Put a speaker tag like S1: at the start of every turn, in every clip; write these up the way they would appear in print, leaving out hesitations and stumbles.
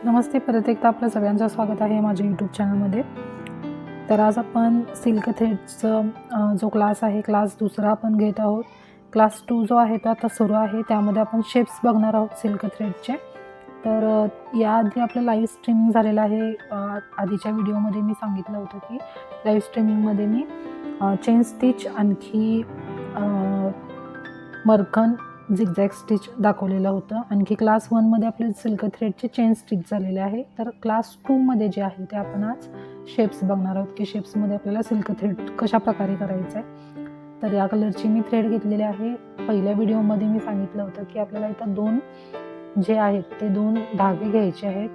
S1: नमस्ते, परत एकदा आपलं सगळ्यांचं स्वागत आहे माझ्या यूट्यूब चॅनलमध्ये. तर आज आपण सिल्क थ्रेडचं जो क्लास आहे, क्लास दुसरा आपण घेत आहोत. क्लास 2 जो आहे तो आता सुरू आहे. त्यामध्ये आपण शेप्स बघणार आहोत सिल्क थ्रेडचे. तर याआधी आपलं लाईव्ह स्ट्रीमिंग झालेलं आहे. आधीच्या व्हिडिओमध्ये मी सांगितलं होतं की लाईव्ह स्ट्रीमिंगमध्ये मी चेन स्टिच आणखी मर्कन झिगझॅग स्टिच दाखवलेलं होतं. आणखी क्लास 1मध्ये आपले सिल्क थ्रेडचे चेन स्टिच झालेले आहे. तर क्लास 2मध्ये जे आहे ते आपण आज शेप्स बघणार आहोत की शेप्समध्ये आपल्याला सिल्क थ्रेड कशा प्रकारे करायचं आहे. तर या कलरची मी थ्रेड घेतलेली आहे. पहिल्या व्हिडिओमध्ये मी सांगितलं होतं की आपल्याला इथं 2 जे आहेत ते 2 धागे घ्यायचे आहेत,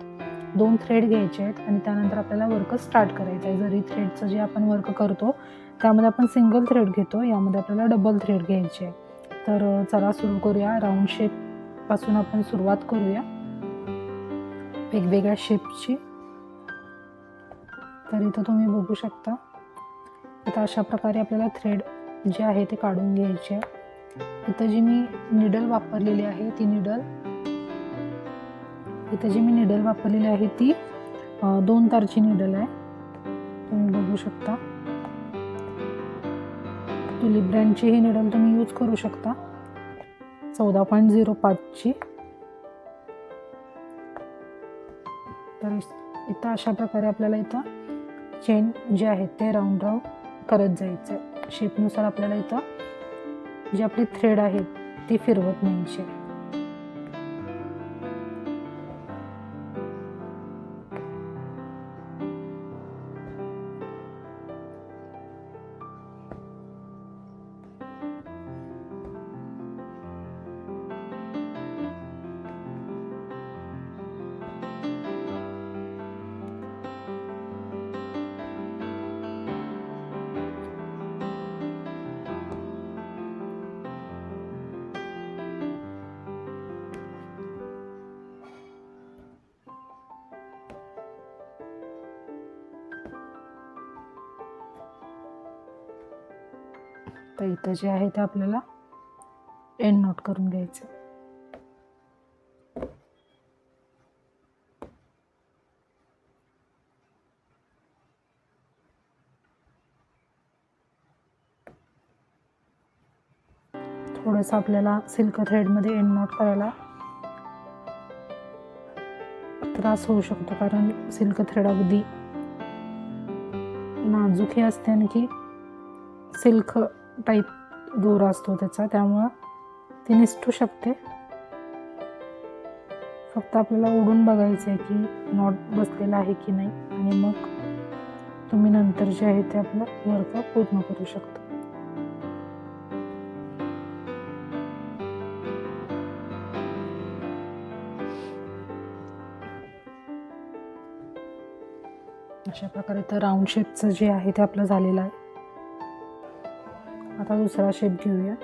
S1: 2 थ्रेड घ्यायचे आहेत आणि त्यानंतर आपल्याला वर्क स्टार्ट करायचं आहे. जरी थ्रेडचं जे आपण वर्क करतो त्यामध्ये आपण सिंगल थ्रेड घेतो, यामध्ये आपल्याला डबल थ्रेड घ्यायचे आहे. तर चला सुरू करूया. राऊंड शेपपासून आपण सुरुवात करूया वेगवेगळ्या शेपची. तर इथं तुम्ही बघू शकता, इथं अशा प्रकारे आपल्याला थ्रेड जे आहे ते काढून घ्यायचे आहे. इथं जी मी निडल वापरलेली आहे ती ती 2 तारची निडल आहे. तुम्ही बघू शकता. ट्युलिप ब्रँडची ही निडल तुम्ही यूज करू शकता, 14.05ची. तर इथं अशा प्रकारे आपल्याला इथं चेन जे आहेत ते राऊंड करत जायचं. शेपनुसार आपल्याला इथं जे आपली थ्रेड आहेत ती फिरवत न्यायची. तर इथं जे आहे ते आपल्याला एंड नॉट करून घ्यायचं. थोडंसं आपल्याला सिल्क थ्रेडमध्ये एंड नॉट करायला त्रास होऊ शकतो, कारण सिल्क थ्रेड अगदी नाजूक हे असते, आणखी सिल्क टाईप दोरा असतो त्याचा, त्यामुळं ती निसटू शकते. फक्त आपल्याला ओढून बघायचं आहे की नॉट बसलेला आहे की नाही, आणि मग तुम्ही नंतर जे आहे ते आपलं वर्क पूर्ण करू शकता. अशा प्रकारे तर राऊंड शेपचं जे आहे ते आपलं झालेलं आहे. आता दुसरा शेप घेऊया.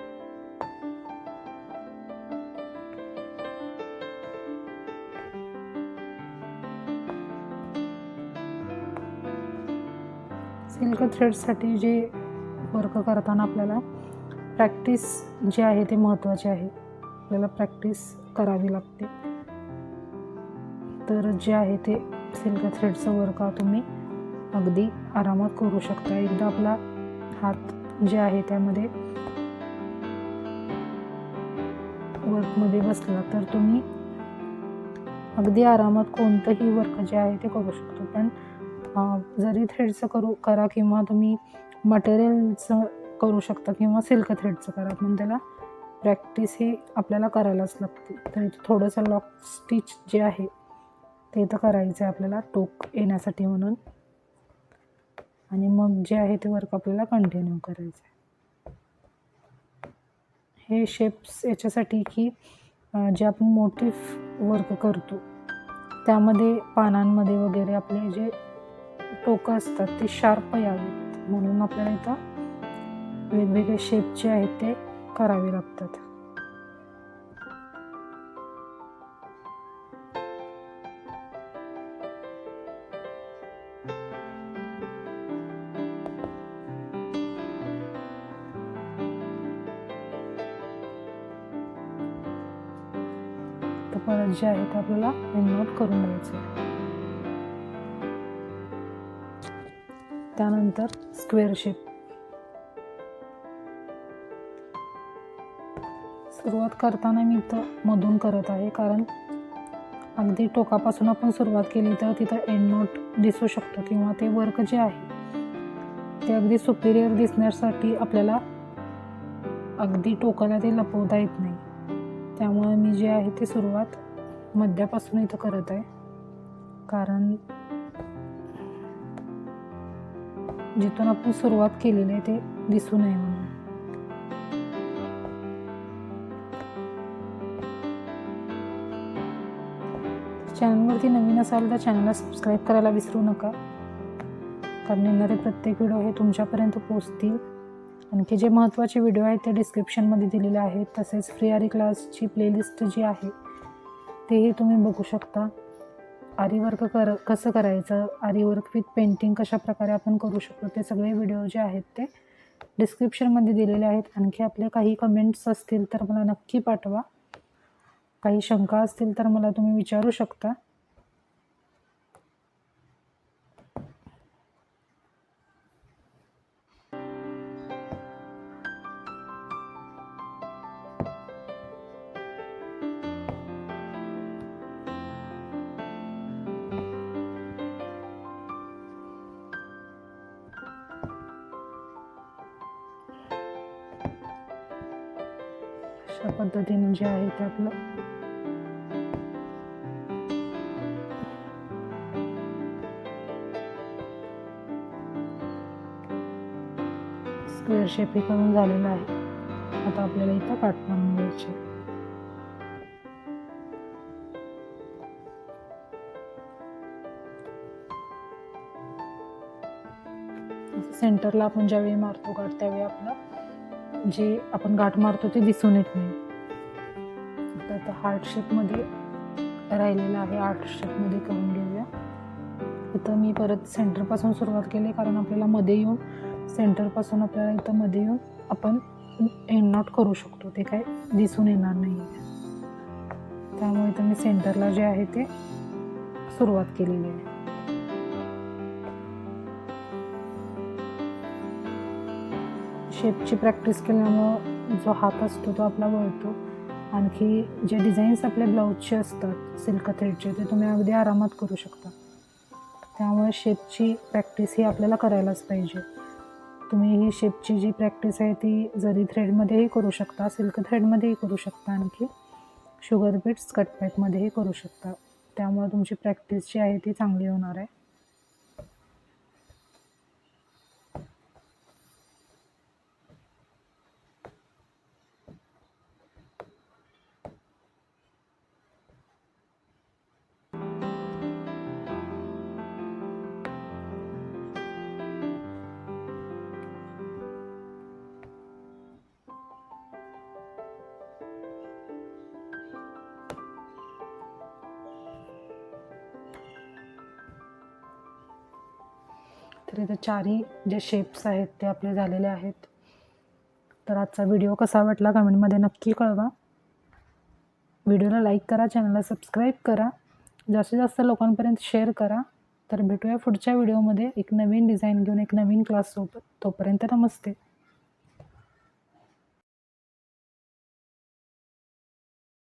S1: सिल्क थ्रेडसाठी जे वर्क करताना आपल्याला प्रॅक्टिस जे आहे ते महत्त्वाचे आहे. आपल्याला प्रॅक्टिस करावी लागते. तर जे आहे ते सिल्क थ्रेडचं वर्क तुम्ही अगदी आरामात करू शकता. एकदा आपला हात जे आहे त्यामध्ये वर्कमध्ये बसला तर तुम्ही अगदी आरामात कोणतंही वर्क जे आहे ते करू शकतो. पण जरी थ्रेडचं करा किंवा तुम्ही मटेरियलचं करू शकता किंवा सिल्क थ्रेडचं करा, पण त्याला प्रॅक्टिस ही आपल्याला करायलाच लागते. तर इथं थोडंसं लॉक स्टिच जे आहे ते इथं करायचं आहे आपल्याला, टोक येण्यासाठी म्हणून, आणि मग जे आहे ते वर्क आपल्याला कंटिन्यू करायचं आहे. हे शेप्स याच्यासाठी की जे आपण मोटिफ वर्क करतो त्यामध्ये पानांमध्ये वगैरे आपले जे टोकं असतात ते शार्प यावेत, म्हणून आपल्याला इथं वेगवेगळे शेप जे आहेत ते करावे लागतात. तर परत जे आहे ते आपल्याला एंड नॉट करून द्यायचं आहे. त्यानंतर स्क्वेअर शेप. सुरुवात करताना मी इथं मधून करत आहे, कारण अगदी टोकापासून आपण सुरुवात केली तर तिथं एंड नॉट दिसू शकतो किंवा ते वर्क जे आहे ते अगदी सुपिरियर दिसण्यासाठी आपल्याला अगदी टोकाला ते लपवता येत नाही. त्यामुळे मी जे आहे ते सुरुवात मध्यापासून इथं करत आहे, कारण जिथून आपण सुरुवात केलेली आहे ते दिसू नये म्हणून. चॅनलवरती नवीन असाल तर चॅनलला सबस्क्राईब करायला विसरू नका, कारण येणारे प्रत्येक व्हिडिओ हे तुमच्यापर्यंत पोहोचतील. आणखी जे महत्त्वाचे व्हिडिओ आहेत ते डिस्क्रिप्शनमध्ये दिलेले आहेत. तसेच फ्री आरी क्लासची प्लेलिस्ट जी आहे तेही तुम्ही बघू शकता. आरी वर्क कसं करायचं, आरी वर्क विथ पेंटिंग कशा प्रकारे आपण करू शकतो, ते सगळे व्हिडिओ जे आहेत ते डिस्क्रिप्शनमध्ये दिलेले आहेत. आणखी आपले काही कमेंट्स असतील तर मला नक्की पाठवा. काही शंका असतील तर मला तुम्ही विचारू शकता. अशा पद्धतीने जे आहे ते आपलं स्क्वेअर शेप हे करून झालेलं आहे. आता आपल्याला इथं काट मारून घ्यायचे. सेंटरला आपण ज्यावेळी मारतो गाठ त्यावेळी आपलं जे आपण गाठ मारतो ते दिसून येत नाही. आता हार्ट शेपमध्ये राहिलेलं आहे, हार्ट शेपमध्ये करून घेऊया. इथं मी परत सेंटरपासून सुरुवात केली, कारण आपल्याला मध्ये येऊन सेंटरपासून आपल्याला इथं मध्ये येऊन आपण एंड नॉट करू शकतो, ते काय दिसून येणार नाही. त्यामुळे इथं मी सेंटरला जे आहे ते सुरुवात केलेली आहे. शेपची प्रॅक्टिस केल्यामुळं जो हात असतो तो आपला वळतो. आणखी जे डिझाईन्स आपल्या ब्लाऊजचे असतात सिल्क थ्रेडचे ते तुम्ही अगदी आरामात करू शकता. त्यामुळे शेपची प्रॅक्टिस ही आपल्याला करायलाच पाहिजे. तुम्ही ही शेपची जी प्रॅक्टिस आहे ती जरी थ्रेडमध्येही करू शकता, सिल्क थ्रेडमध्येही करू शकता, आणखी शुगर बीट्स कटपॅकमध्येही करू शकता. त्यामुळे तुमची प्रॅक्टिस जी आहे ती चांगली होणार आहे. तर इथं चारही जे शेप्स आहेत ते आपले झालेले आहेत. तर आजचा व्हिडिओ कसा वाटला कमेंटमध्ये नक्की कळवा. व्हिडिओला लाईक करा, चॅनलला सबस्क्राईब करा, जास्तीत जास्त लोकांपर्यंत शेअर करा. तर भेटूया पुढच्या व्हिडिओमध्ये एक नवीन डिझाईन घेऊन, एक नवीन क्लाससोबत. तोपर्यंत नमस्ते.